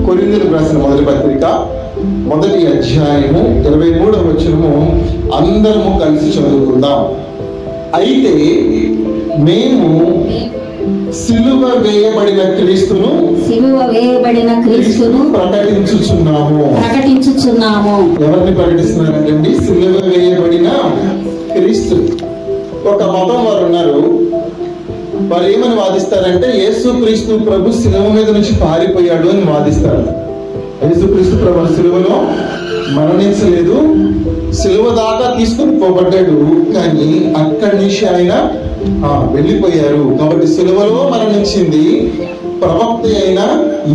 కొరింథీయులకు రాసిన మొదటి పత్రిక 1వ అధ్యాయము 23వ వచనము అందరము కలిసి చదువుకుందాం. అయితే మేము సిలువ వేయబడిన క్రీస్తును ప్రకటించుచున్నాము. ఎవరిని ప్రకటిస్తున్నారండి? సిలువ వేయబడిన క్రీస్తు. ఒక మతం వారు ఉన్నారు, వారు ఏమని వాదిస్తారంటే యేసు క్రీస్తు ప్రభు సిలువ మీద నుంచి పారిపోయాడు అని వాదిస్తారు. యేసు క్రీస్తు ప్రభు సిలువలో మరణించలేదు, సిలువ దాకా తీసుకుని పోబడ్డాడు, కానీ అక్కడి నుంచి ఆయన వెళ్ళిపోయారు. కాబట్టి సిలువలో మరణించింది ప్రవక్త అయిన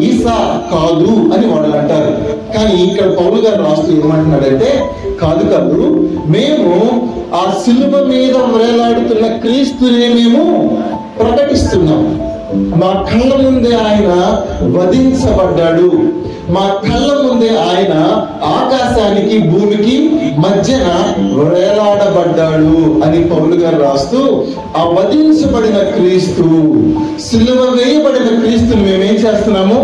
ఈసా కాదు అని వాళ్ళు అంటారు. కానీ ఇక్కడ పౌలు గారు రాస్తూ ఏమంటున్నాడంటే కాదు కాదు, మేము ఆ సిలువ మీద వేలాడుతున్న క్రీస్తునే మేము ప్రకటిస్తున్నాం. మా కళ్ళ ముందే ఆయన వధించబడ్డాడు, మా కళ్ళ ముందే ఆయన ఆకాశానికి భూమికి మధ్యన వేలాడబడ్డాడు అని పౌలు గారు రాస్తూ ఆ వధించబడిన క్రీస్తు, సిలువ వేయబడిన క్రీస్తుని మేమేం చేస్తున్నాము?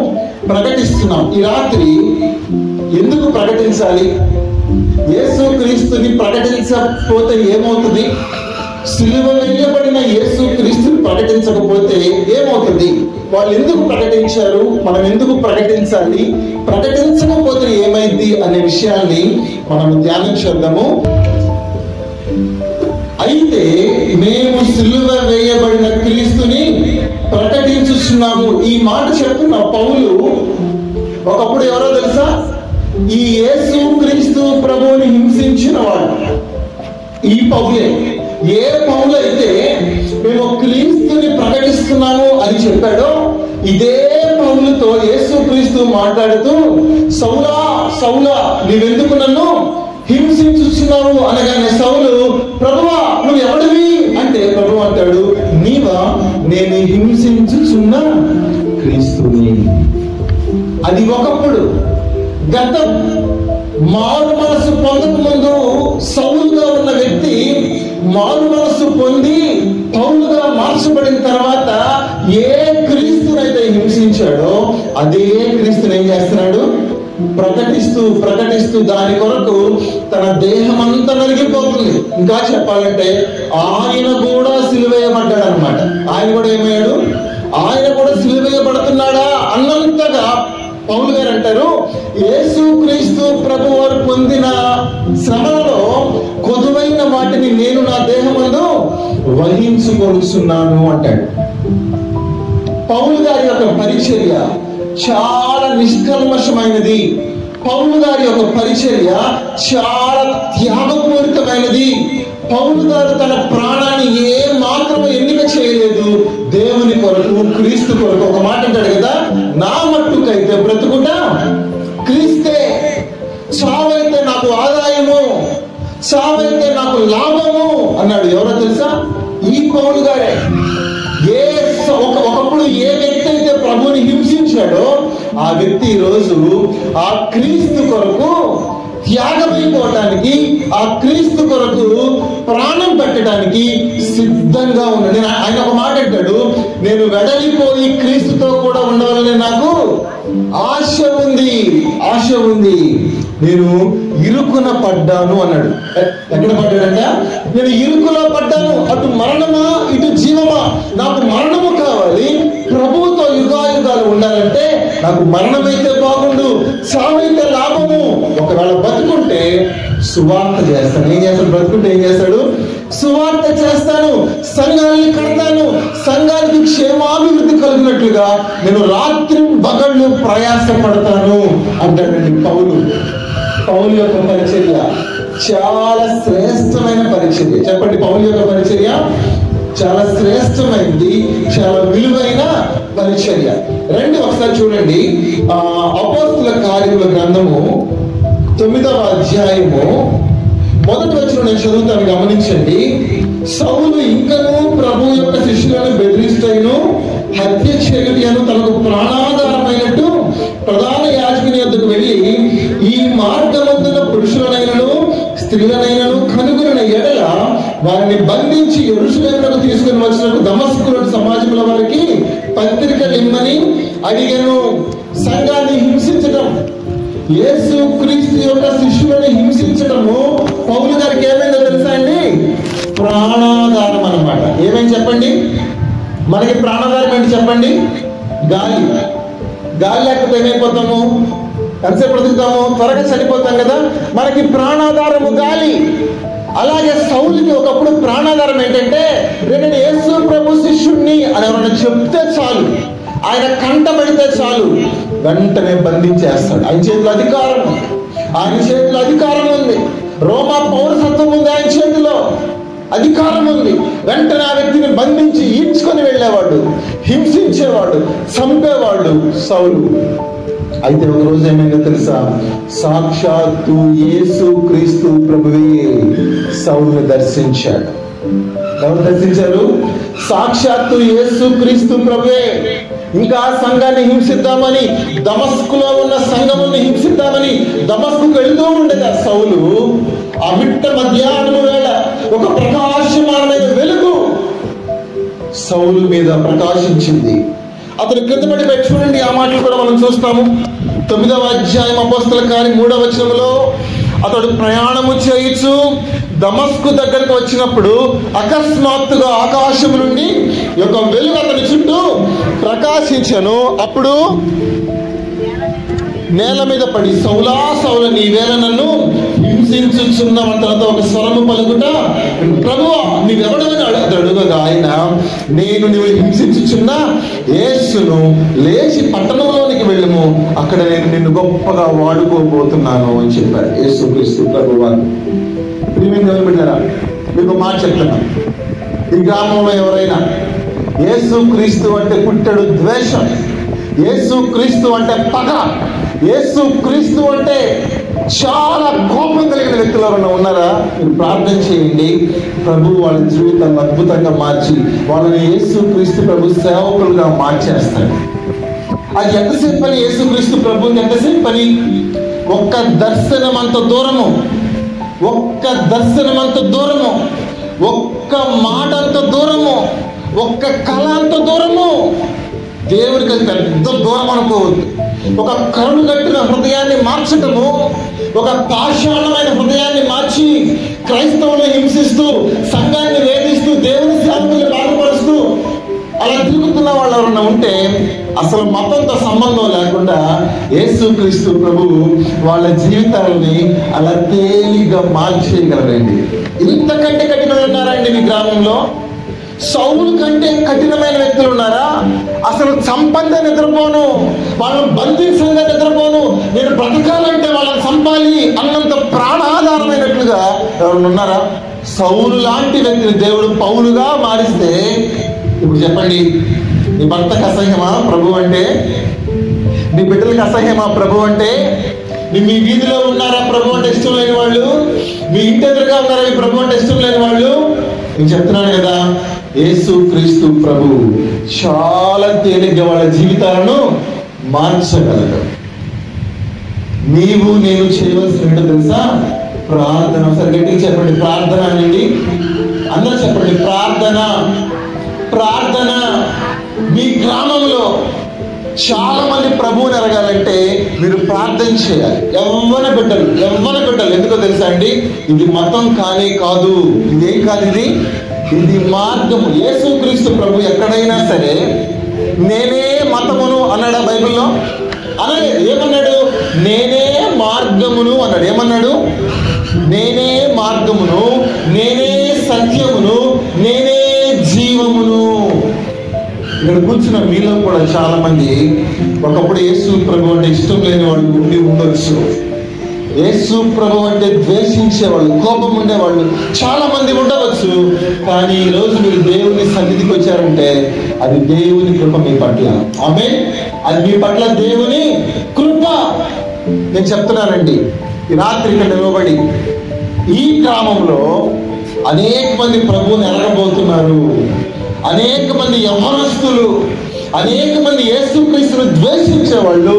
ప్రకటిస్తున్నాం. ఈ రాత్రి ఎందుకు ప్రకటించాలి? యేసు క్రీస్తుని ప్రకటించకపోతే ఏమవుతుంది? సిలువ వేయబడిన యేసు క్రీస్తుని ప్రకటించకపోతే ఏమవుతుంది? వాళ్ళు ఎందుకు ప్రకటించారు, మనం ఎందుకు ప్రకటించాలి, ప్రకటించకపోతే ఏమైంది అనే విషయాన్ని మనం ధ్యానం చేద్దాము. అయితే మేము సిలువ వేయబడిన క్రీస్తుని ప్రకటించుచున్నాము. ఈ మాట చెప్తున్న పౌలు ఒకప్పుడు ఎవరో తెలుసా? ఈ యేసు క్రీస్తు ప్రభువుని హింసించిన వాడు ఈ పౌలే. ఏ పౌలు అయితే మేము క్రీస్తుని ప్రకటిస్తున్నాము అని చెప్పాడో ఇదే పౌలుతో యేసు క్రీస్తు మాట్లాడుతూ సౌలా సౌలా నీవెందుకు నన్ను హింసించుచున్నావు అనగానే సౌలు ప్రభువా నువ్వు ఎవడివి అంటే ప్రభు అంటాడు నీవా నేను హింసించుచున్న క్రీస్తుని. అది ఒకప్పుడు గతం. మారు మనసు పొందక ముందు సౌలుగా ఉన్న వ్యక్తి మారు మనసు పొంది పౌలుగా మార్చబడిన తర్వాత ఏ క్రీస్తునైతే హింసించాడో అదే క్రీస్తుని ఏం చేస్తున్నాడు? ప్రకటిస్తూ ప్రకటిస్తూ దాని కొరకు తన దేహం అంతా నలిగిపోతుంది. ఇంకా చెప్పాలంటే ఆయన కూడా సిలువేయబడ్డాడు అనమాట. ఆయన కూడా ఏమయ్యాడు? ఆయన కూడా సిలువేయబడుతున్నాడా అన్నంతగా పౌలు గారు అంటారు యేసు క్రీస్తు ప్రభు వారు పొందిన శ్రమలలో కొదువైన వాటిని నేను నా దేహమందు వహించుకొనుచున్నాను అంటాడు. పౌలు గారి యొక్క పరిచర్య చాలా నిష్కల్మషమైనది. పౌలు గారి యొక్క పరిచర్య చాలా త్యాగపూరితమైనది. పౌలు గారు తన ప్రాణాన్ని ఏ మాత్రము ఎన్నిక చేయలేదు దేవుని కొరకు, క్రీస్తు కొరకు. ఒక మాట అంటాడు కదా, నా మట్టుకైతే బ్రతుకుట క్రీస్తే, చావైతే నాకు ఆదాయము, చావైతే నాకు లాభము అన్నాడు. ఎవరో తెలుసా? ఈ పౌలు గారే. ఒకప్పుడు ఏ వ్యక్తి అయితే ప్రభుని హింసించాడో ఆ వ్యక్తి ఈరోజు ఆ క్రీస్తు కొరకు త్యాగమైపోవటానికి, ఆ క్రీస్తు కొరకు ప్రాణం పెట్టడానికి సిద్ధంగా ఉన్నాడు. ఆయన ఒక మాట అంటాడు, నేను వెడలిపోయి క్రీస్తుతో కూడా ఉండవాలని నాకు ఆశ ఉంది, ఆశ ఉంది. నేను ఇరుకున పడ్డాను అన్నాడు. ఎక్కడ పడ్డాడంట? నేను ఇరుకులో పడ్డాను. అటు మరణమా ఇటు జీవమా? నాకు మరణము కావాలి, ప్రభువుతో యుగాయుగాలు ఉండాలంటే నాకు మరణమైతే బాగుండు, చావైతే లాభము. ఒకవేళ బతుకుంటే సువార్త చేస్తాను. ఏం చేస్తాడు? బ్రతుకుంటే ఏం చేస్తాడు? సువార్త చేస్తాను, సంఘాన్ని కడతాను, సంఘానికి క్షేమాభివృద్ధి కలిగినట్లుగా నేను రాత్రి పగళ్ళు ప్రయాసపడతాను అంటాడండి పౌలు. పౌలు యొక్క పరిచర్య చాలా శ్రేష్టమైన పరిచర్య. చెప్పండి, పౌలు యొక్క పరిచర్య చాలా శ్రేష్టమైంది, చాలా విలువైన పరిచర్య. రెండు ఒకసారి చూడండి, అపోస్తుల కార్యముల గ్రంథము 9వ అధ్యాయము 1వ వచనం నేను చదువుతాను, గమనించండి. సౌలు ఇంకనూ ప్రభు యొక్క శిష్యులను బెదిరిస్తూను హత్య చేయను తనకు ప్రాణాధారమైనట్టు ప్రధాన యాజకుని వద్దకు వెళ్ళి ఈ మార్గమందున పురుషులనైనను స్త్రీలనైనను కనుగొనిన ఎడల వారిని బంధించి యెరూషలేమునకు తీసుకుని వచ్చినట్టు దమస్కులోని సమాజంలో వారికి పత్రికలు ఇమ్మని అడిగాను. సంఘాన్ని హింసించ యేసు క్రీస్తు యొక్క శిష్యులను హింసించడము పౌలు గారికి ఏమైందో తెలుసా అండి? ప్రాణాధారం అన్నమాట. ఏమేమి చెప్పండి? మనకి ప్రాణాధారం ఏంటి చెప్పండి? గాలి. గాలి లేకపోతే ఏమైపోతాము? ఎంతసేపు బ్రతుకుతాము? త్వరగా చనిపోతాం కదా. మనకి ప్రాణాధారము గాలి. అలాగే సౌలుకి ఒకప్పుడు ప్రాణాధారం ఏంటంటే, నేను యేసు ప్రభు శిష్యుణ్ణి అని ఎవరైనా చెప్తే చాలు, ఆయన కంటబడితే చాలు, వెంటనే బంధించేస్తాడు. ఆయన చేతిలో అధికారం ఉంది. ఆయన చేతిలో అధికారం ఉంది. రోమా పౌరసత్వం ఉంది ఆయన చేతిలో, అధికారం ఉంది. వెంటనే ఆ వ్యక్తిని బంధించి ఈడ్చుకొని వెళ్ళేవాడు, హింసించేవాడు, చంపేవాడు సౌలు. అయితే ఒక రోజు ఏమైందో తెలుసా? సాక్షాత్తు యేసు క్రీస్తు ప్రభువే సౌలుని దర్శించాడు. ఎవరు దర్శించారు? సాక్షాత్తు యేసు క్రీస్తు ప్రభువే. ఇంకా సంఘాన్ని హింసిద్దామని, దమస్కులో ఉన్న సంఘముని హింసిద్దామని దమస్కుకు వెళ్తూ ఉండగా సౌలు ఆ మిట్ట మధ్యాహ్నం వేళ ఒక ప్రకాశమానమైన వెలుగు సౌలు మీద ప్రకాశించింది. అతను కింద పడిపోయి చూడండి, ఆ మాటలు కూడా మనం చూస్తాము. 9వ అధ్యాయం అపోస్తల కార్యం 3వ వచనంలో, అతడు ప్రయాణము చేయొచ్చు దమస్కు దగ్గరకు వచ్చినప్పుడు అకస్మాత్తుగా ఆకాశం నుండి ఒక వెలుగు అతని చుట్టూ ప్రకాశించను. అప్పుడు నేల మీద పడి, సౌలా సౌల నీవేళ నన్ను హింసించుచున్నావంటతో ఒక స్వరము పలుకుట, ప్రభువా నీవెవడమని అడుగగా ఆయన, నేను నువ్వు హింసించుచున్న యేసును, లేచి పట్టణంలోనికి వెళ్ళము, అక్కడ నేను నిన్ను గొప్పగా వాడుకోబోతున్నాను అని చెప్పారు యేసు క్రీస్తు ప్రభువా. ప్రియమైన దేవుని బిడ్డలారా, మీకు మాట చెప్తున్నా, ఈ గ్రామంలో ఎవరైనా యేసు క్రీస్తు అంటే పుట్టెడు ద్వేషం, యేసు క్రీస్తు అంటే పగ, యేసు క్రీస్తు అంటే చాలా కోపం కలిగిన వ్యక్తులు ఎవరైనా ఉన్నారా? మీరు ప్రార్థన చేయండి. ప్రభు వాళ్ళ జీవితాన్ని అద్భుతంగా మార్చి వాళ్ళని యేసు క్రీస్తు ప్రభు సేవకులుగా మార్చేస్తాడు. అది ఎంతసేపు పని? యేసు క్రీస్తు ప్రభుకి ఎంతసేపు పని? ఒక్క దర్శనం అంత దూరము, ఒక్క దర్శనం అంత దూరము, ఒక్క మాట అంత దూరము, ఒక్క కళ అంత దూరము. దేవుడికి అది పెద్ద దూరం అనుకోవద్దు. ఒక కరుణ కట్టిన హృదయాన్ని మార్చటము, ఒక పాషాణమైన హృదయాన్ని మార్చి క్రైస్తవులను హింసిస్తూ, సంఘాన్ని వేధిస్తూ, దేవుని సేవకుల్ని బాధపరుస్తూ అలా తిరుగుతున్న వాళ్ళు ఎవరన్నా ఉంటే అసలు మతంతో సంబంధం లేకుండా యేసుక్రీస్తు ప్రభువు వాళ్ళ జీవితాలని అలా తేలిగ్గా మార్చేయగలరండి. ఇంతకంటే కఠినలు ఉన్నారండి మీ గ్రామంలో? సౌలు కంటే కఠినమైన వ్యక్తులు ఉన్నారా? అసలు చంపందే నిద్రపోను, వాళ్ళని బంధించందే నిద్రపోను, నేను బ్రతకాలంటే వాళ్ళని చంపాలి అన్నంత ప్రాణాధారమైనట్లుగా ఎవరు ఉన్నారా? సౌలు లాంటి వ్యక్తిని దేవుడు పౌలుగా మారిస్తే, ఇప్పుడు చెప్పండి, నీ భర్తకు అసహ్యమా ప్రభు అంటే? నీ బిడ్డలకు అసహ్యమా ప్రభు అంటే? మీ వీధిలో ఉన్నారా ప్రభు అంటే ఇష్టం లేని వాళ్ళు? మీ ఇంటి ఎదురుగా ఉన్నారా మీ ప్రభు అంటే ఇష్టం లేని వాళ్ళు? నేను చెప్తున్నాను కదా, యేసు క్రీస్తు ప్రభు చాలా తేలిగ్గా వాళ్ళ జీవితాలను మార్చగలడు. నీవు నేను చేయవలసిన ఏంటో తెలుసా? ప్రార్థన. ఒకసారి గట్టిగా చెప్పండి, ప్రార్థన అనండి. అందరూ చెప్పండి, ప్రార్థన. ప్రార్థన. మీ గ్రామంలో చాలా మంది ప్రభువుని ఎరగాలంటే మీరు ప్రార్థన చేయాలి. యవ్వన బిడ్డలు ఎందుకో తెలుసా అండి? ఇది మతం కానే కాదు. ఇదేం కాదు, ఇది మార్గము. యేసుక్రీస్తు ప్రభు ఎక్కడైనా సరే నేనే మతమును అన్నాడా బైబిల్లో? అనలేదు. ఏమన్నాడు? నేనే మార్గమును అన్నాడు. ఏమన్నాడు? నేనే మార్గమును, నేనే సత్యమును, నేనే జీవమును. ఇక్కడ కూర్చున్న మీలో కూడా చాలా మంది ఒకప్పుడు యేసు ప్రభు అంటే ఇష్టం లేని వాళ్ళు ఉండి ఉండొచ్చు. యేసు ప్రభు అంటే ద్వేషించేవాళ్ళు, కోపం ఉండేవాళ్ళు చాలా మంది ఉండవచ్చు. కానీ ఈరోజు మీరు దేవుని సన్నిధికి వచ్చారంటే అది దేవుని కృప మీ పట్ల. ఆమేన్. అది మీ పట్ల దేవుని కృప. నేను చెప్తున్నానండి, ఈ రాత్రి ఇక్కడ నిలబడి ఈ గ్రామంలో అనేక మంది ప్రభువుని ఎరగబోతున్నారు. అనేక మంది యవ్వనస్తులు, అనేక మంది యేసుక్రీస్తును ద్వేషించే వాళ్ళు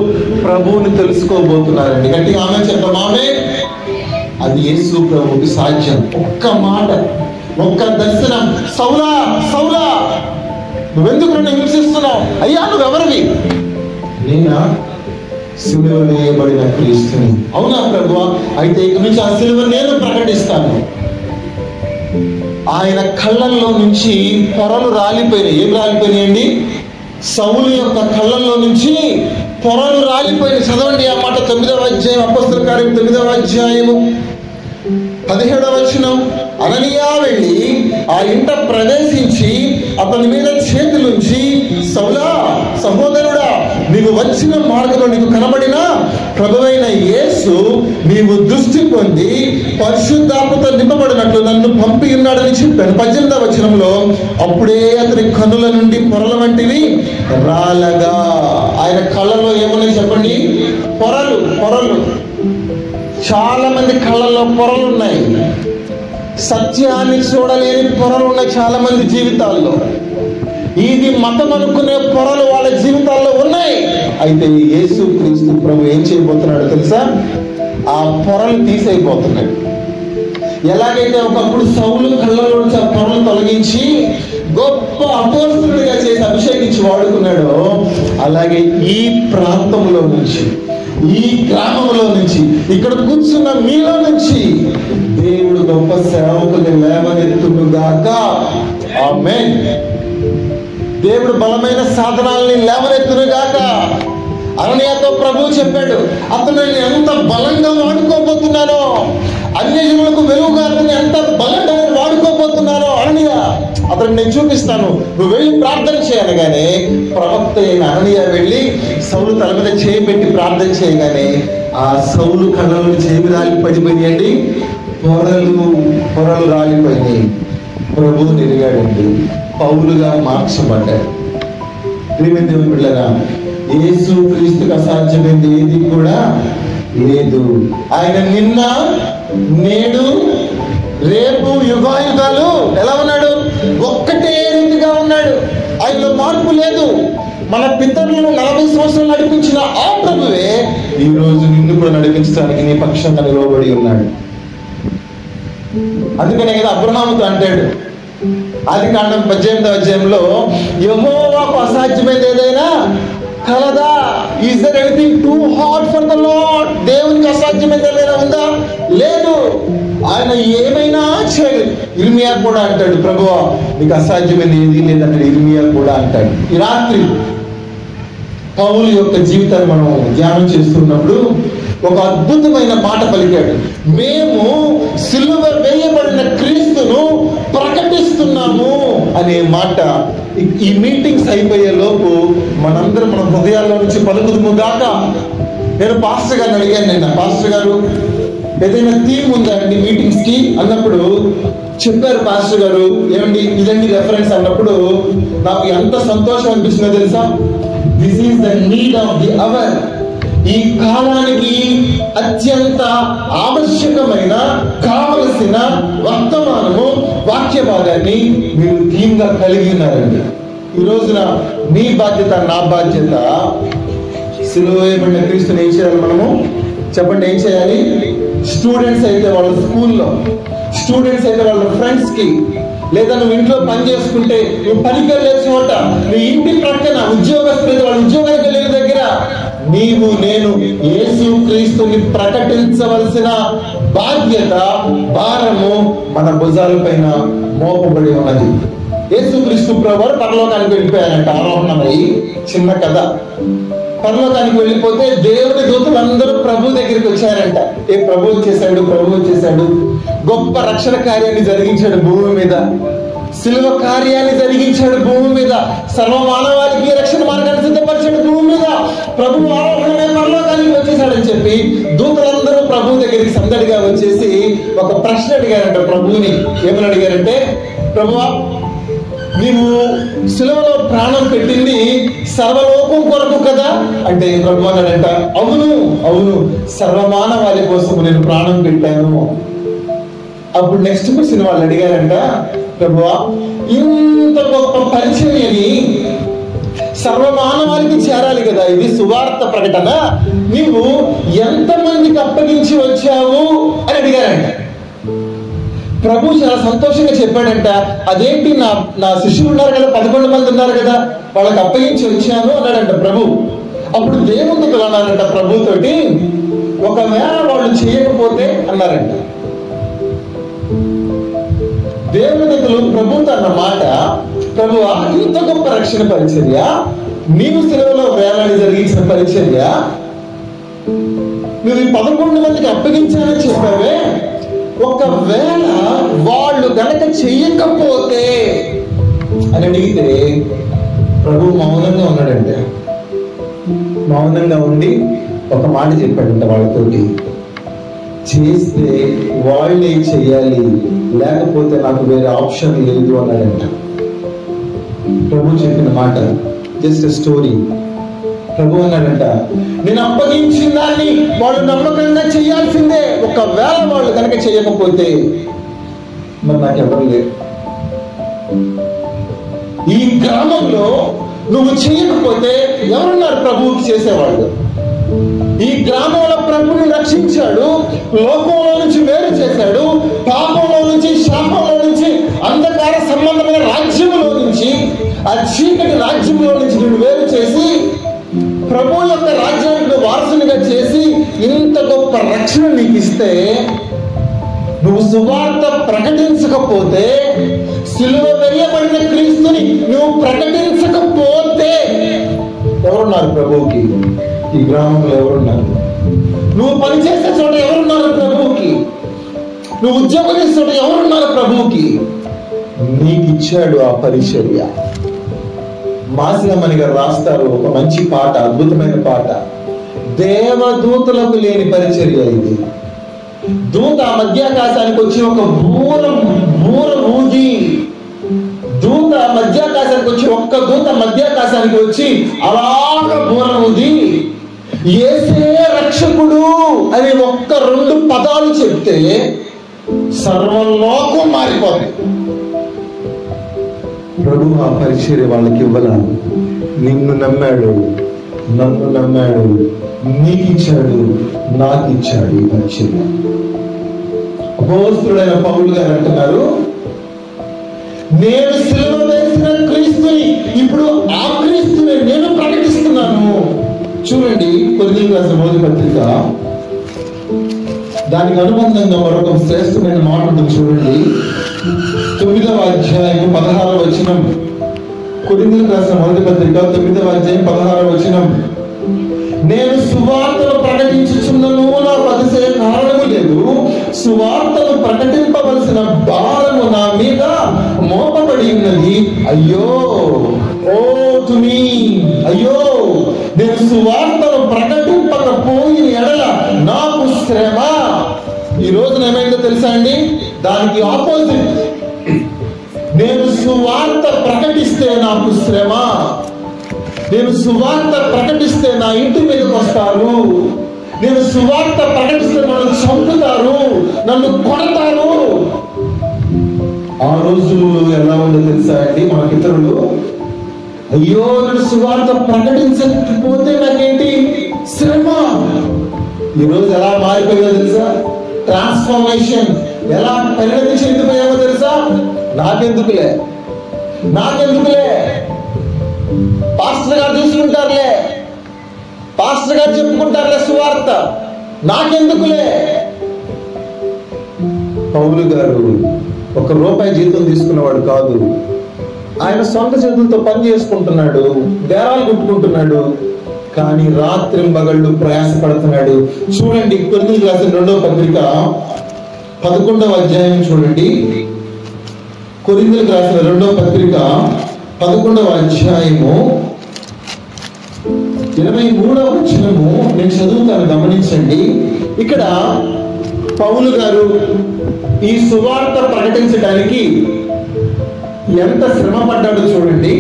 ప్రభువుని తెలుసుకోబోతున్నారండి. గట్టిగా ఆమె చెప్తాం, ఆమె. అది యేసు ప్రభువుకి సాధ్యం. ఒక్క మాట, ఒక్క దర్శనం. సౌలా సౌలా నువ్వెందుకు నన్ను హింసిస్తున్నావు? అయ్యా నువ్వెవరివి? నేనా? సిలువ వేయబడిన క్రీస్తుని. అవునా ప్రభువా? అయితే ఇక నుంచి ఆ సిలువ నేను ప్రకటిస్తాను. ఆయన కళ్ళల్లో నుంచి పొరలు రాలిపోయినాయి. ఏం రాలిపోయినాయండి? సౌలు యొక్క కళ్ళల్లో నుంచి పొరలు రాలిపోయినాయి. చదవండి ఆ మాట. 9వ అధ్యాయం, అపోస్తలుల కార్యం 9వ అధ్యాయము 17వ వచనం. అననీయా వెళ్ళి ఆ ఇంట ప్రవేశించి అతని మీద చేతులుంచి, సౌలా, సహోదరుడా, నీవు వచ్చిన మార్గంలో నీకు కనబడిన ప్రభువైన యేసు నీవు దృష్టి పొంది పరిశుద్ధాత్మతో నింపబడినట్లు నన్ను పంపి ఉన్నాడని చెప్పాను. 18వ వచనంలో, అప్పుడే అతని కన్నుల నుండి పొరల వంటివి రాలగా. ఆయన కళ్ళలో ఏమన్నాయి చెప్పండి? పొరలు. పొరలు. చాలా మంది కళ్ళల్లో పొరలు ఉన్నాయి. సత్యాన్ని చూడలేని పొరలు ఉన్నాయి చాలా మంది జీవితాల్లో. ఇది మతం అనుకునే పొరలు వాళ్ళ జీవితాల్లో ఉన్నాయి. అయితే యేసు క్రీస్తు ప్రభు ఏం చేయబోతున్నాడు తెలుసా? ఆ పొరలు తీసేయబోతున్నాడు. ఎలాగైతే ఒకప్పుడు సౌలు కళ్ళలో నుంచి ఆ పొరలు తొలగించి గొప్ప అపోస్తలుడిగా చేసి అభిషేకించి వాడుకున్నాడో, అలాగే ఈ ప్రాంతంలో నుంచి, ఈ గ్రామంలో నుంచి, ఇక్కడ కూర్చున్న మీలో నుంచి దేవుడు గొప్ప సేవకుల్ని లేవనెత్తునుగాక. ఆమేన్. దేవుడు బలమైన సాధనాలని లేవనెత్తునుగాక. అననీయాతో ప్రభువు చెప్పాడు, అతను ఎంత బలంగా వాడుకోబోతున్నానో, అన్యజనులకు వెలుగుగా అతన్ని ఎంత బలంగా వాడుకోబోతున్నానో. అననీయా, అతను నేను చూపిస్తాను, నువ్వు వెళ్ళి ప్రార్థన చేయగానే ప్రవక్త అయిన అననీయా వెళ్ళి సౌలు తల మీద చేయి పెట్టి ప్రార్థన చేయగానే ఆ సౌలు కళ్ళలో చేయి రాలిపడిపోయాయండి. పొరలు రాలిపోయినాయి. ప్రభువు నిలిగాడండి. పౌలుగా మార్చబడ్డాడు. దేవుని బిడ్డలారా, యేసు క్రీస్తుకు అసాధ్యమైంది ఏది కూడా లేదు. ఆయన నిన్న, నేడు, రేపు, యుగాయుగాలు ఎలా ఉన్నాడు? ఒక్కటే రీతిగా ఉన్నాడు. ఆయనలో మార్పు లేదు. మన పితరులను 40 సంవత్సరాలు నడిపించిన ఆ ప్రభువే ఈ రోజు నిన్ను కూడా నడిపించడానికి నీ పక్షంగా నిలవబడి ఉన్నాడు. అందుకనే కదా అబ్రహాముతో అంటాడు ఆదికాండం 18వ అధ్యాయంలో, యెహోవాకు అసాధ్యమైనది ఏదైనా కలదా? Is there anything too hard for the Lord? దేవునికి అసాధ్యమైనది ఏదైనా ఉందా? లేదు. ఆయన ఏమైనా చేయలేదు. ఇర్మియా కూడా అంటాడు, ప్రభువా నీకు అసాధ్యమైనది ఏది లేదంటాడు. ఇర్మియా కూడా అంటాడు. ఈ రాత్రి పౌలు యొక్క జీవితాన్ని మనం ధ్యానం చేస్తున్నప్పుడు ఒక అద్భుతమైన మాట పలికాడు. మేము సిలువ వేయబడిన క్రీస్తును ప్రకటిస్తున్నాము అనే మాట ఈ మీటింగ్స్ అయిపోయే లోపు మనందరం మన హృదయాల్లో నుంచి పలుకుదుము గాక. నేను పాస్టర్ గారిని అడిగాను నిన్న, పాస్టర్ గారు ఏదైనా థీమ్ ఉందా అండి మీటింగ్స్ కి అన్నప్పుడు చెప్పారు పాస్టర్ గారు, ఏమండి ఇదండి రెఫరెన్స్ అన్నప్పుడు నాకు ఎంత సంతోషం అనిపిస్తుందో తెలుసా? This is the need of the hour. ఈ కాలానికి అత్యంత ఆవశ్యకమైన కావలసిన వర్తమానము, వాక్య భాగాన్ని మీరు థీమ్ గా కలిగి ఉన్నారండి. ఈ రోజున మీ బాధ్యత, నా బాధ్యత, సిలువ వేయబడిన క్రీస్తుని ఏం చేయాలి మనము? చెప్పండి, ఏం చేయాలి? స్టూడెంట్స్ అయితే వాళ్ళ స్కూల్లో, స్టూడెంట్స్ అయితే వాళ్ళ ఫ్రెండ్స్ కి, లేదా నువ్వు ఇంట్లో పని చేసుకుంటే నువ్వు పనికి వెళ్ళే చోట, నీ ఇంటి ప్రక్కన ఉద్యోగస్తులు వాళ్ళ ఉద్యోగానికి వెళ్ళే దగ్గర నీవు నేను యేసు క్రీస్తుని ప్రకటించవలసిన బాధ్యత, భారము మన భుజాల పైన మోపబడి ఉన్నది. యేసు క్రీస్తు ప్రభువు పరలోకానికి వెళ్ళిపోయారంట ఆరోహణమై. చిన్న కథ. పరలోకానికి వెళ్ళిపోతే దేవుని దూతలందరూ ప్రభు దగ్గరికి వచ్చారంట. ప్రభు వచ్చేసాడు, ప్రభు వచ్చేసాడు. గొప్ప రక్షణ కార్యాన్ని జరిగించాడు భూమి మీద. సిలువ కార్యాన్ని జరిగించాడు భూమి మీద. సర్వమానవాళికి రక్షణ మార్గాన్ని సిద్ధపరిచాడు భూమి మీద. ప్రభు ఆరోహణమే పరలోకానికి వచ్చేసాడని చెప్పి దూతలందరూ ప్రభు దగ్గరికి సందడిగా వచ్చేసి ఒక ప్రశ్న అడిగారంట ప్రభువుని. ఏమని అడిగారంటే, ప్రభువా నీవు సిలువలో ప్రాణం పెట్టింది సర్వలోకం కొరకు కదా అంటే ప్రభు అన్నాడంట, అవును అవును, సర్వమానవాళి కోసం నేను ప్రాణం పెట్టాను. అప్పుడు నెక్స్ట్ క్వశ్చన్ వాళ్ళు అడిగారంట, ప్రభువా ఇంత గొప్ప పరిచర్యని సర్వమానవాళికి చేరాలి కదా, ఇది సువార్త ప్రకటన, నీవు ఎంతమందికి అప్పగించి వచ్చావు అని అడిగారంట. ప్రభు చాలా సంతోషంగా చెప్పాడంట, అదేంటి నా శిష్యులు ఉన్నారు కదా, 11 మంది ఉన్నారు కదా, వాళ్ళకి అప్పగించి వచ్చాను అన్నాడంట ప్రభు. అప్పుడు దేవదూతలు అన్నారంట ప్రభుతోటి, ఒకవేళ వాళ్ళు చేయకపోతే అన్నారంట. దేవదూతలు ప్రభుతో అన్న మాట, ప్రభువా, ఇంత గొప్ప రక్షణ పరిచర్య, నీవు సెలవులో వేలాడి జరిగించిన పరిచర్య, నువ్వు 11 మందికి అప్పగించాలని చెప్పావే, ఒకవేళ వాళ్ళు గనక చెయ్యకపోతే అని అడిగితే ప్రభు మౌనంగా ఉన్నాడంటే. మౌనంగా ఉండి ఒక మాట చెప్పాడంట వాళ్ళతోటి, చేస్తే వాళ్ళే చెయ్యాలి, లేకపోతే నాకు వేరే ఆప్షన్ లేదు అన్నాడంట. ప్రభు చెప్పిన మాట జస్ట్ స్టోరీ. ప్రభు అన్నాడంట, నేను అప్పగించిన దాన్ని వాళ్ళు నమ్మకంగా చేయాల్సిందే, ఒకవేళ వాళ్ళు కనుక చేయకపోతే మరి నాకెవరు లేరు. ఈ గ్రామంలో నువ్వు చేయకపోతే ఎవరున్నారు ప్రభువుకి చేసేవాళ్ళు? ఈ గ్రామంలో ప్రభుని రక్షించాడు, లోకంలో నుంచి వేరు చేశాడు, పాపంలో నుంచి, శాపంలో నుంచి, అంధకార సంబంధమైన రాజ్యంలో నుంచి, ఆ చీకటి రాజ్యంలో నుంచి నువ్వు వేరు చేసి ప్రభు యొక్క రాజ్యానికి వారసునిగా చేసి ఇంత గొప్ప రక్షణ నీకు ఇస్తే, నువ్వు సువార్త ప్రకటించకపోతే, సిలువ వేయబడిన క్రీస్తుని నువ్వు ప్రకటించకపోతే ఎవరున్నారు ప్రభువుకి? ఈ గ్రామంలో ఎవరున్నారు? నువ్వు పనిచేసే చోట ఎవరున్నారు ప్రభువుకి? నువ్వు ఉద్యోగం చేసే చోట ఎవరున్నారు ప్రభువుకి? నీకు ఇచ్చాడు ఆ పరిచర్య. మాసిలమ్మని గారు రాస్తారు ఒక మంచి పాట, అద్భుతమైన పాట, దేవదూతలకు లేని పరిచర్య ఇది. దూత మధ్యాకాశానికి వచ్చి ఒక బూర ఊది, దూత మధ్యాకాశానికి వచ్చి ఒక్క దూత మధ్యాకాశానికి వచ్చి అలాగ బూర ఊది యేసే రక్షకుడు అని ఒక్క 2 పదాలు చెప్తే సర్వలోకం మారిపోతుంది. ప్రభు ఆ పరిచర్య వాళ్ళకి ఇవ్వాల. నిన్ను నమ్మాడు, నన్ను నమ్మాడు, నీకు ఇచ్చాడు, నాకు ఇచ్చాడు ఈ పరిచర్య. అపోస్తలుడైన పౌలు గారు అంటున్నారు, నేను సిలువ వేసిన క్రీస్తుని ఇప్పుడు ఆ క్రీస్తుని నేను ప్రకటిస్తున్నాను. చూడండి, కొరింథీయులకు రాసిన మొదటి పత్రిక, దానికి అనుబంధంగా మరొక శ్రేష్టమైన మాట ఉంటుంది. చూడండి, 9వ అధ్యాయం 16వ వచనం. కొరింథీయులకు రాసిన మొదటి పత్రిక 9వ అధ్యాయం 16వ వచనం. నేను సువార్తను ప్రకటించుచున్నను, నాకు అతిశయ కారణము లేదు. సువార్తను ప్రకటింపవలసిన భారము నా మీద మోపబడి ఉన్నది. అయ్యో, ఓ టు మీ, అయ్యో, నేను సువార్తను ప్రకటింపకపోయిన ఎడల నాకు శ్రమ. ఈ రోజున ఏమైందో తెలుసా అండి? దానికి ఆపోజిట్. నేను సువార్త ప్రకటిస్తే నాకు శ్రమ, నేను సువార్త ప్రకటిస్తే నా ఇంటి మీదకి వస్తారు, నేను సువార్త ప్రకటిస్తే నన్ను చంపుతారు, నన్ను కొడతారు. ఆ రోజులు ఎలా ఉందో తెలుసా అండి? మన ఇతరులు, అయ్యో నేను సువార్త ప్రకటించకపోతే నాకేంటి శ్రమ. ఈరోజు ఎలా మారిపోయిందో తెలుసా? ట్రాన్స్ఫర్మేషన్ ఎలా పరిణతి చెందిపోయామో తెలుసా? నాకెందుకులే, పాస్టర్ గారు చూసుకుంటారులే, పాస్టర్ గారు చెప్పుకుంటారులే సువార్త, నాకెందుకులే. పౌలు గారు ₹1 జీతం తీసుకున్నవాడు కాదు. ఆయన సొంత చేతులతో పని చేసుకుంటున్నాడు, బేరాలు కుట్టుకుంటున్నాడు, కానీ రాత్రింబగళ్ళు ప్రయాసపడుతున్నాడు. చూడండి, కొరింథీయులకు రాసిన 2వ పత్రిక 11వ అధ్యాయం చూడండి. కొరింథీయులకు రాసిన 2వ పత్రిక 11వ అధ్యాయము 23వ వచనము నేను చదువుతాను, గమనించండి. ఇక్కడ పౌలు గారు ఈ సువార్త ప్రకటించడానికి ఎంత శ్రమ పడ్డాడో చూడండి,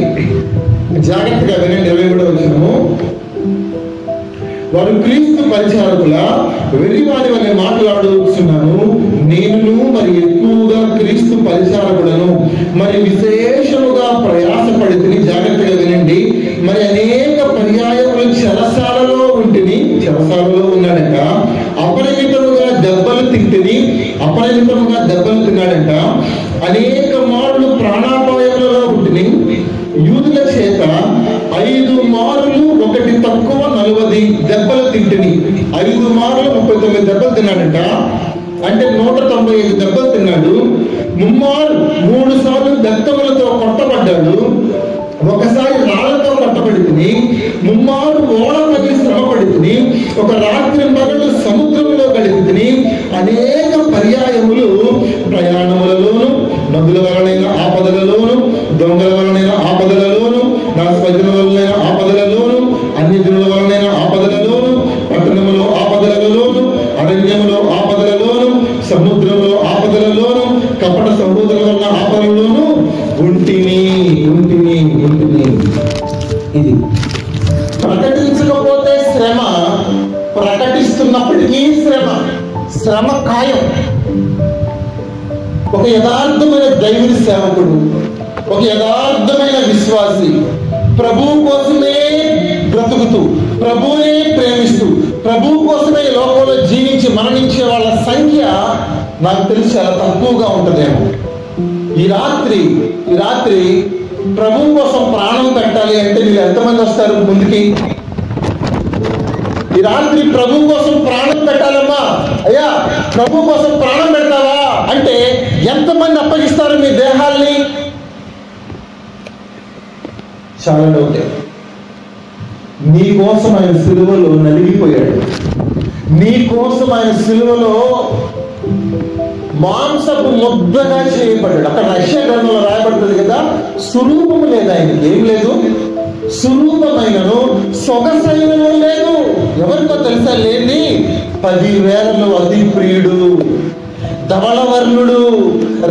జాగ్రత్తగా వినండి. 23వ వచనము, వారు క్రీస్తు పరిచారకుల వెర్రివాని వలె మాట్లాడుతున్నాను, నేను మరి ఎక్కువగా క్రీస్తు పరిచారకులను మరి విశేషముగా ప్రయాసపడితిని. జాగ్రత్తగా వినండి. మరి అనేక పర్యాయములు చెరసాలలో ఉంటిని, చెరసాలలో ఉన్నాడట. అపరిమితముగా దెబ్బలు తిన్నాడట. అనేక మార్లు ప్రాణాపాయములలో ఉంటిని. యూదుల చేత 5 మార్లు, ఒకటి తక్కువ 139 దెబ్బలు తిన్నాడంట. అంటే 195 దెబ్బలు తిన్నాడు. 3 సార్లు బెత్తములతో కొట్టబడ్డాడు. ఒకసారి రాళ్లతో కొట్టబడి తిని, 3 ఓడ పగిలి శ్రమపడి తిని, ఒక రాత్రి పగలు సముద్రంలో గడిపి తిని, అనేక పర్యాయములు ప్రయాణములలోను, నదుల వలనైన ఆపదలలోను, దొంగల వలనైన ఆపదలలోను, నా స్వజనుల వలనైన ఆపదలలోను, అన్ని జనుల వలనైన ఆపదలలోను, పట్టణములో ఆపదలలోను, అరణ్యములో ఆపదలలోను, సముద్రంలో ఆపదలలోను, కపట సహోదరుల వలన ఆపదలలోను ఉంటిని. ఇది ప్రకటించకపోతే శ్రమ, ప్రకటిస్తున్నప్పటికీ శ్రమ ఖాయం. ఒక యథార్థమైన దైవుని సేవకుడు, ఒక యథార్థమైన విశ్వాసి, ప్రభువు కోసమే బ్రతుకుతూ, ప్రభువునే ప్రేమిస్తూ, ప్రభువు కోసమే లోకంలో జీవించి మరణించే వాళ్ళ సంఖ్య నాకు తెలిసి చాలా తక్కువగా ఉంటుందేమో. ఈ రాత్రి ప్రభువు కోసం ప్రాణం పెట్టాలి అంటే మీరు ఎంతమంది వస్తారు ముందుకి? ఈ రాత్రి ప్రభువు కోసం ప్రాణం పెట్టాలమ్మా, అయ్యా ప్రభువు కోసం ప్రాణం పెడతావా అంటే ఎంతమంది అప్పగిస్తారు మీ దేహాల్ని? చాలా డౌటే. నీ కోసం ఆయన సిలువలో నలిగిపోయాడు. నీ కోసం ఆయన సిలువలో మాంసపు ముద్దగా చేయబడ్డాడు. అక్కడ రష్యా గ్రంథంలో రాయబడుతుంది కదా, స్వరూపము లేదు ఆయనకి. ఏం లేదు? స్వరూపమైనను సొగసైనను లేదు. ఎవరికో తెలుసా? లేని 10,000లో అతి ప్రియుడు, ధవళవర్ణుడు,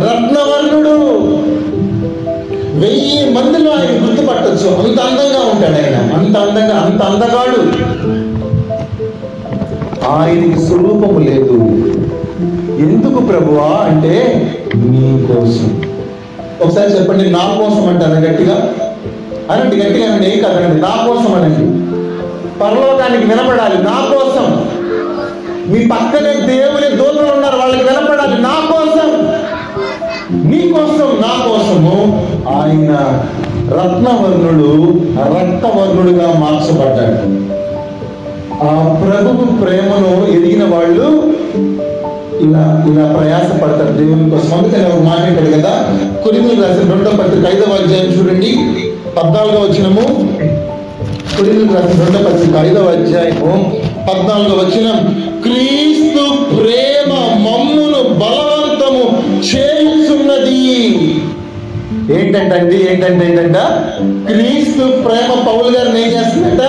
రత్నవర్ణుడు. 1000 మందిలో ఆయన గుర్తుపట్టచ్చు. అంత అందంగా ఉంటాడు ఆయన, అంత అందగాడు. ఆయనకి స్వరూపము లేదు. ఎందుకు ప్రభువా అంటే నీ కోసం. ఒకసారి చెప్పండి, నా కోసం అంటారా? గట్టిగా అనండి, గట్టిగా అనండి. ఏం కాదండి, నా కోసం అనండి. పరలోకానికి వినపడాలి, నా కోసం. మీ పక్కనే దేవుని దూతలు ఉన్నారు, వాళ్ళకి వినపడాలి, నా కోసం, నీ కోసం, నా కోసము ఆయన రత్నవర్ణుడు, రక్తవర్ణుడుగా మార్చబడ్డాడు. ఆ ప్రభువు ప్రేమను ఎదిగిన వాళ్ళు ఇలా ప్రయాసపడతారు దేవుని కోసం. అందుకని ఒక మాట అంటాడు కదా, కొరింథీయులకు రాసిన 2వ పత్రిక 5వ అధ్యాయం చూడండి, 14వ వచనము. కొరింథీయులకు రాసిన 2వ పత్రిక 5వ అధ్యాయము 14వ వచనం, క్రీస్తు ప్రేమ మమ్మును బలవంతము చేయుచున్నది. ఏంటంట క్రీస్తు ప్రేమ పౌలు గారిని ఏం చేస్తుందంట?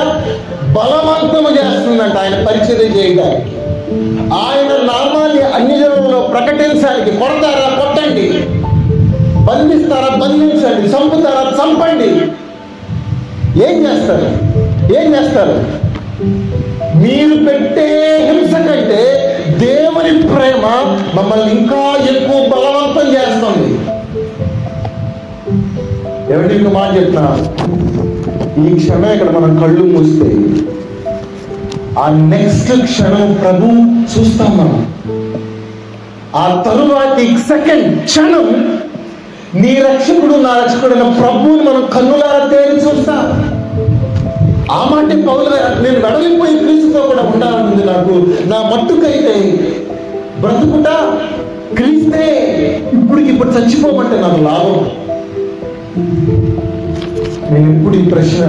బలవంతము చేస్తుందంట ఆయన పరిచర్య చేయడానికి, ఆయన నామాన్ని అన్ని జనులలో ప్రకటించడానికి. కొడతారా? కొట్టండి. బంధిస్తారా? బంధించండి. చంపుతారా? చంపండి. ఏం చేస్తారు? మీరు పెట్టే హింస కంటే దేవుని ప్రేమ మమ్మల్ని ఇంకా ఎక్కువ బలవంతం చేస్తుంది. ఎవరి ఇంకో మాట చెప్తున్నా, ఈ క్షణం ఇక్కడ మనం కళ్ళు మూస్తే ఆ నెక్స్ట్ క్షణం ప్రభు చూస్తాం మనం. ఆ తరువాతి సెకండ్ క్షణం నీ రక్షకుడు, నా రక్షకుడైన ప్రభువుని మనం కన్నులారా తేలి చూస్తాం. ఆ మాట పౌలు గారు, నేను వెడలిపోయి క్రీస్తుతో కూడా ఉండాలనుంది నాకు. నా మట్టుకైతే బ్రతుకుట క్రీస్తే, ఇప్పుడు చచ్చిపోమంటే నాకు లాభం. నేను ఇప్పుడు ఈ ప్రశ్న,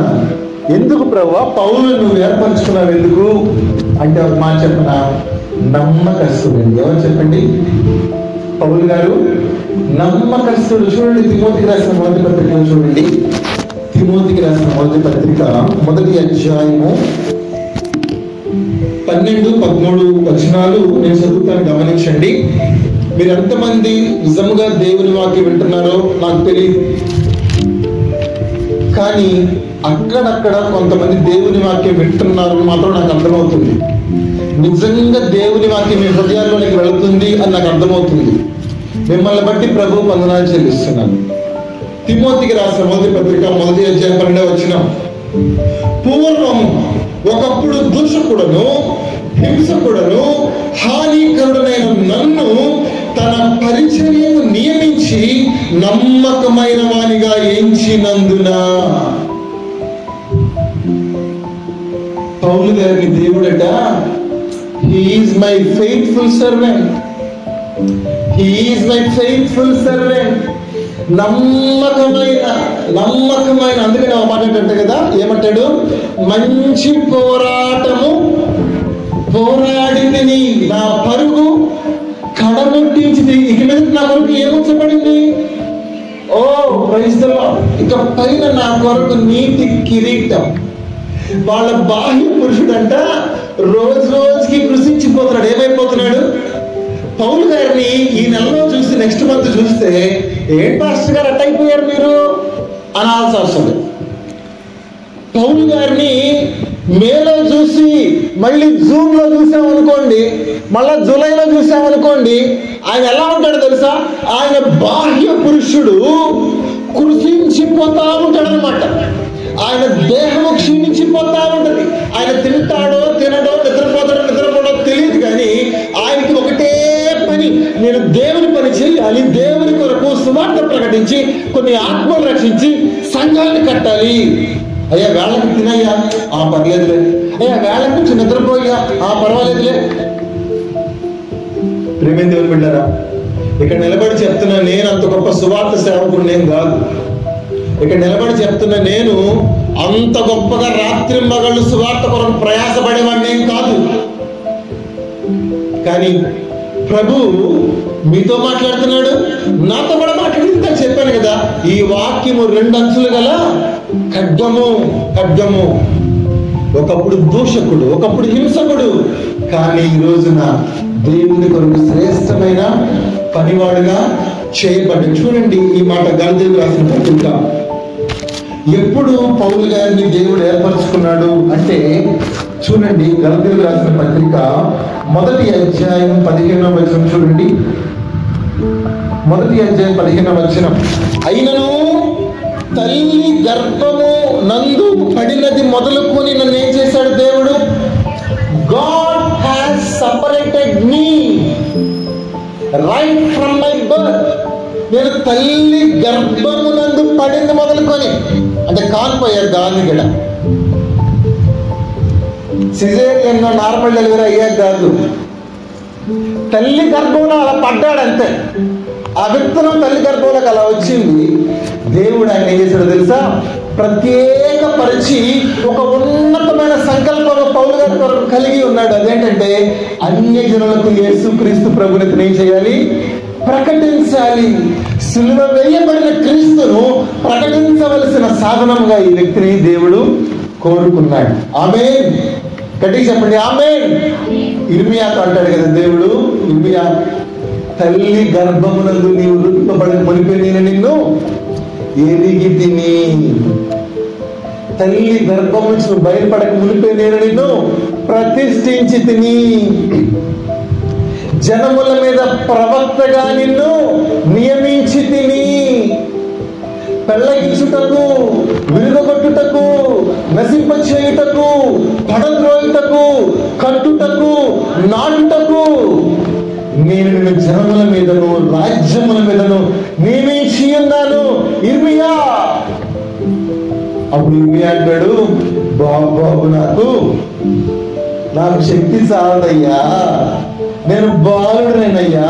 ఎందుకు ప్రభువా పౌలు నువ్వు ఏర్పరచుకున్నావు ఎందుకు అంటే ఒక మాట చెప్పనా, నమ్మకస్తుడు. ఎవరు చెప్పండి? పౌలు గారు నమ్మకస్తుడు. చూడండి, తిమోతికి రాసిన మొదటి పత్రికలో చూడండి. తిమోతికి రాసిన మొదటి పత్రిక 1వ అధ్యాయము 12-13 వచనాలు నేను చదువుతాను, గమనించండి. మీరు ఎంతమంది నిజంగా దేవుని వాక్యం వింటున్నారో నాకు తెలియదు, కానీ అక్కడక్కడ కొంతమంది దేవుని వాక్యం వింటున్నారు మాత్రం నాకు అర్థమవుతుంది. నిజంగా దేవుని వాక్యం మీ హృదయాల్లోనికి వెళుతుంది అని నాకు అర్థమవుతుంది. మిమ్మల్ని బట్టి ప్రభు వందనాలు చెల్లిస్తున్నాను. తిమోతికి రాసిన మొదటి పత్రిక 1వ అధ్యాయం 12వ వచనం, పూర్వం ఒకప్పుడు దూషకుడను, హింసకుడను, హానికరుడైన నన్ను తన పరిచర్యను నియమించి నమ్మకమైన వానిగా ఎంచినందున. పౌలు గారిని దేవుడట He is my faithful servant. He is my faithful servant. నమ్మకమైన అందుకని ఆ మాట అంటే కదా, ఏమంటాడు? మంచి పోరాటము పోరాడింది, నా పరుగు కడముట్టించింది. ఇక మీద నా కొరకు ఏముంచబడింది? ఓ ప్రైజ్ ది లార్డ్. ఇక పైన నా కొరకు నీతి కిరీటం. వాళ్ళ బాహ్య పురుషుడంట రోజు రోజుకి కృషించిపోతున్నాడు. ఏమైపోతున్నాడు? పౌలు గారిని ఈ నెలలో చూసి నెక్స్ట్ మంత్ చూస్తే, ఏం పాస్టర్ గారు అట్ట అయిపోయారు మీరు అనాల్సి వస్తుంది. పౌలు గారిని మేలో చూసి మళ్ళీ జూన్ లో చూసామనుకోండి, మళ్ళా జూలైలో చూసామనుకోండి, ఆయన ఎలా ఉంటాడో తెలుసా? ఆయన బాహ్య పురుషుడు కృషించిపోతా ఉంటాడు అనమాట. ఆయన దేహము క్షీణించిపోతా ఉంటది. ఆయన తింటాడో తినడో నిద్రపోతాడో తెలియదు, కానీ ఆయనకి ఒకటే పని, నేను దేవుని పని చేయాలి, దేవుని కొరకు సువార్త ప్రకటించి కొన్ని ఆత్మలు రక్షించి సంఘాన్ని కట్టాలి. అయ్యా వేళకి తినయ్యా, పర్లేదులే. అయ్యా వేళకి నుంచి నిద్రపోయా, పర్వాలేదులే. ప్రేమ దేవుని బిడ్డారా, ఇక్కడ నిలబడి చెప్తున్నా, నేను అంత గొప్ప సువార్త సేవకుడు నేను కాదు. ఇక్కడ నిలబడి చెప్తున్నా, నేను అంత గొప్పగా రాత్రి మగళ్ళు సువార్త కొరకు ప్రయాసపడేవాడిని ఏం కాదు. కానీ ప్రభు మీతో మాట్లాడుతున్నాడు, నాతో కూడా మాట్లాడింది. చెప్పాను కదా, ఈ వాక్యము 2 అంచులు గల ఖడ్గము. ఒకప్పుడు దూషకుడు, ఒకప్పుడు హింసకుడు, కానీ ఈ రోజున దేవుని కొరకు శ్రేష్టమైన పనివాడుగా చేయబడ్డ. చూడండి ఈ మాట గలతీయులకు రాసిన పత్రిక. ఎప్పుడు పౌలు గారిని దేవుడు ఏర్పరచుకున్నాడు అంటే, చూడండి గలతీయులకు రాసిన పత్రిక 1వ అధ్యాయం 15వ వచనం చూడండి. 1వ అధ్యాయం 15వ వచనం. అయినను తల్లి గర్భము నందు పడినది మొదలుకొని నన్ను ఏం చేశాడు దేవుడు? God has separated me right from my birth. నేను తల్లి గర్భము నందు పడింది మొదలుకొని, అంటే కానిపోయారు దాన్ని కూడా. సిజేరియన్ నార్మల్ డెలివరీ అయ్యాక కాదు, తల్లి గర్భంలో అలా పడ్డాడంతే. ఆ విత్తనం తల్లి గర్భంలోకి అలా వచ్చింది. దేవుడు ఆయన ఏం చేశాడు తెలుసా? ప్రత్యేకపరిచి ఒక ఉన్నతమైన సంకల్పం పౌలు గారి కొరకు కలిగి ఉన్నాడు. అదేంటంటే, అన్యజనులకు యేసుక్రీస్తు ప్రభుని ఏం చేయాలి? ప్రకటించాలి. సిలువ వేయబడిన క్రీస్తును ప్రకటించవలసిన సాధనంగా ఈ వ్యక్తిని దేవుడు కోరుకున్నాడు. ఆమేన్. గట్టిగా చెప్పండి ఆమేన్. ఇర్మియాతో అంటాడు కదా దేవుడు, ఇర్మియా, తల్లి గర్భమునందు నీవు రూపబడి మునిపే నేను నిన్ను ఎదిగి తిని. తల్లి గర్భం నుంచి నువ్వు బయటపడక మునిపే నేను నిన్ను ప్రతిష్ఠించి తిని. జనముల మీద ప్రవక్తగా నిన్ను నియమించి తిని. పెళ్ళగించుటకు, విరుగొట్టుటకు, నశింప చేయుటకు, పడద్రోయుటకు, కట్టుటకు, నాటుటకు నేను నిన్ను జనముల మీదను రాజ్యముల మీదను నియమించి ఉన్నాను. ఇర్మియా. అప్పుడు ఇర్మియా అంటాడు, బాబు నాకు శక్తి చాలదయ్యా, నేను బాలుడనయ్యా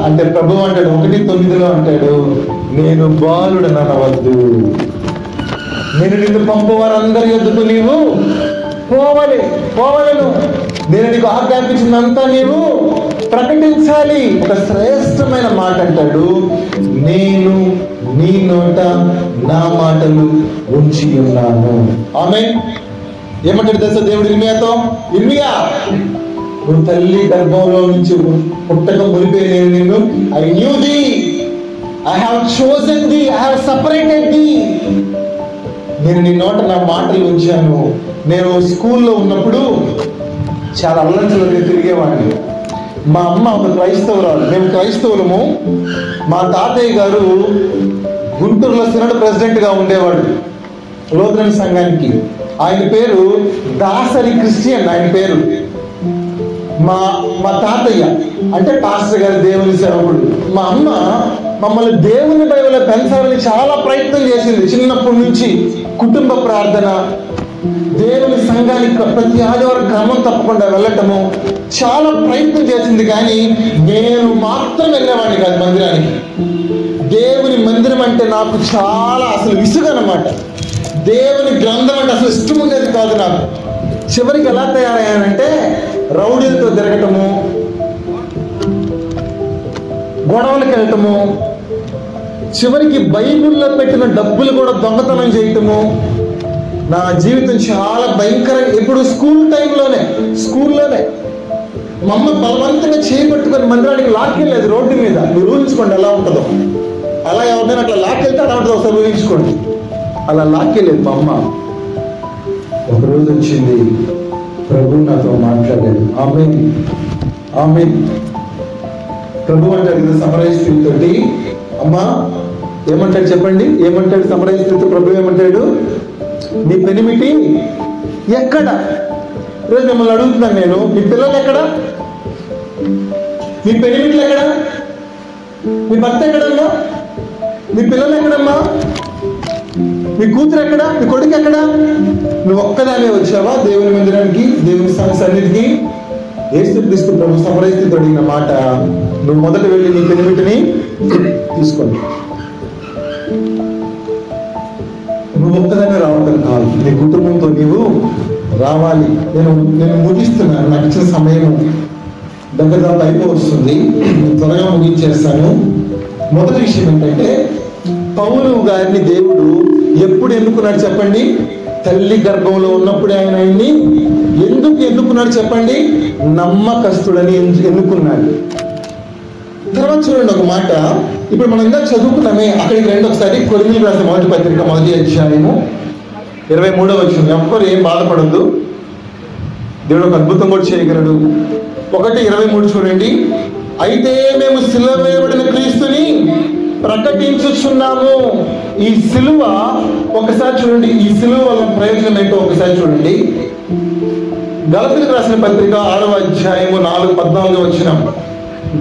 అంటే ప్రభు అంటాడు 1:9 అంటాడు, నేను బాలుడని అనవద్దు, నేను నిన్ను పంపవారందరి యొద్దకు నీవు పోవలను, నేను నీకు ఆజ్ఞాపించినంతా నీవు ప్రకటించాలి. ఒక శ్రేష్టమైన మాట అంటాడు, నేను నీ నోట నా మాటలు ఉంచి ఉన్నాను. ఆమేన్. ఏమంటాడు తెలుసా దేవుడు ఇర్మియాతో? ఇర్మియా, నువ్వు తల్లి గర్భంలో నుంచి పుట్టక మునిపే నేను నిన్ను I knew the, I have chosen the, I have separated the. నేను నీ నోట నా మాటలు ఉంచాను. నేను స్కూల్లో ఉన్నప్పుడు చాలా అల్లరించలుగా తిరిగేవాడిని. మా అమ్మ ఒక క్రైస్తవురాలు, మేము క్రైస్తవులము. మా తాతయ్య గారు గుంటూరులో సినడ్ ప్రెసిడెంట్గా ఉండేవాడు లూథరన్ సంఘానికి. ఆయన పేరు దాసరి క్రిస్టియన్. ఆయన పేరు మా తాతయ్య అంటే పాస్టర్ గారి దేవుని సేవకుడు. మా అమ్మ మమ్మల్ని దేవుని బైబిల్లో పెంచాలని చాలా ప్రయత్నం చేసింది చిన్నప్పటి నుంచి. కుటుంబ ప్రార్థన, దేవుని సంఘానికి ప్రతి ఆదివారం క్రమం తప్పకుండా వెళ్ళటము చాలా ప్రయత్నం చేసింది, కానీ నేను మాత్రం వెళ్ళేవాడిని కాదు మందిరానికి. దేవుని మందిరం అంటే నాకు చాలా అసలు విసుగు అన్నమాట. దేవుని గ్రంథం అంటే అసలు ఇష్టం ఉండేది కాదు నాకు. చివరికి ఎలా తయారయ్యానంటే రౌడీలతో తిరగటము, గొడవలకు వెళ్ళటము, చివరికి బైబిల్లో పెట్టిన డబ్బులు కూడా దొంగతనం చేయటము. నా జీవితం చాలా భయంకరంగా. ఇప్పుడు స్కూల్లోనే మా అమ్మ బలవంతంగా చేపట్టుకొని మందిరానికి లాక్కెళ్ళేది రోడ్డు మీద. మీరు ఊహించుకోండి ఎలా ఉంటుందో. అలా ఎవరినైనా అట్లా లాక్కెళ్తే అలా ఉంటుంది, ఒకసారి ఊహించుకోండి. అలా లాక్కెళ్ళేది మా అమ్మ. ఒకరోజు వచ్చింది, ప్రభు నాతో మాట్లాడాడు. ఆమేన్. ప్రభు అంటాడు కదా సమరయ స్త్రీతోటి, అమ్మా ఏమంటాడు చెప్పండి, ఏమంటాడు సమరయ స్త్రీతో ప్రభు ఏమంటాడు? నీ పెనిమిటి ఎక్కడ? ఈరోజు మిమ్మల్ని అడుగుతున్నాను నేను, మీ పిల్లలు ఎక్కడ? మీ పెనిమిట్లు ఎక్కడ? మీ భర్త ఎక్కడమ్మా? మీ పిల్లలు ఎక్కడమ్మా? మీ కూతురు ఎక్కడ? మీ కొడుకు ఎక్కడ? నువ్వు ఒక్కదానే వచ్చావా దేవుని మందిరానికి, దేవుని సన్నిధికి? యేసుక్రీస్తు ప్రభు సమరయ స్త్రీతో అడిగిన మాట, నువ్వు మొదట వెళ్ళి నీ పెనిమిటిని తీసుకోండి. నువ్వు ఒక్కదానే రావడం కాదు, నీ కుటుంబంతో నీవు రావాలి. నేను ముగిస్తున్నాను, నాకు ఇచ్చిన సమయం దగ్గర అయిపోవస్తుంది, త్వరగా ముగించేస్తాను. మొదటి విషయం ఏంటంటే, పౌలు గారిని దేవుడు ఎప్పుడు ఎన్నుకున్నాడు చెప్పండి? తల్లి గర్భంలో ఉన్నప్పుడే ఆయన్ని ఎందుకు ఎన్నుకున్నాడు చెప్పండి? నమ్మకస్తుడని ఎన్నుకున్నాడు. తర్వాత చూడండి ఒక మాట, ఇప్పుడు మనం ఇంకా చదువుకున్నామే, అక్కడికి రండి ఒకసారి. కొరింథీయులకు రాసిన మొదటి పత్రిక 1వ అధ్యాయము 23వ వచనం. ఎవ్వరు ఏం బాధపడద్దు, దేవుడు ఒక అద్భుతం కూడా చేయగలడు. 1:23 చూడండి. అయితే మేము సిలువ వేయబడిన క్రీస్తుని ప్రకటించుచున్నాము. ఈ సిలువ ఒకసారి చూడండి, ఈ సిలువ వల్ల ప్రయోజనం ఏంటో ఒకసారి చూడండి. గలతీయులకు రాసిన పత్రిక 6వ అధ్యాయము 14వ వచనం.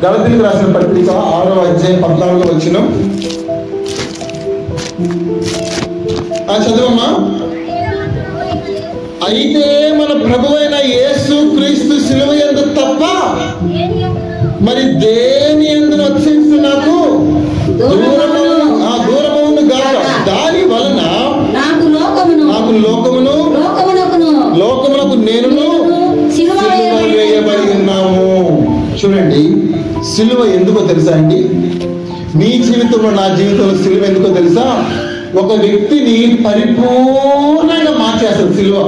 గలతీయులకు రాసిన పత్రిక 6వ అధ్యాయం 14వ వచనం. చదువమ్మా. అయితే మన ప్రభువైన యేసు క్రీస్తు సిలువ యందు తప్ప మరి దేని యందు అతిశయించు నాకు దూరమవును గాక. దాని వలన నాకు లోకమునకు నేనును సిలువ వేయబడి ఉన్నాము. చూడండి, సిలువ ఎందుకో తెలుసా అండి? మీ జీవితంలో, నా జీవితంలో సిలువ ఎందుకో తెలుసా? ఒక వ్యక్తిని పరిపూర్ణంగా మార్చేస్తుంది సిలువ.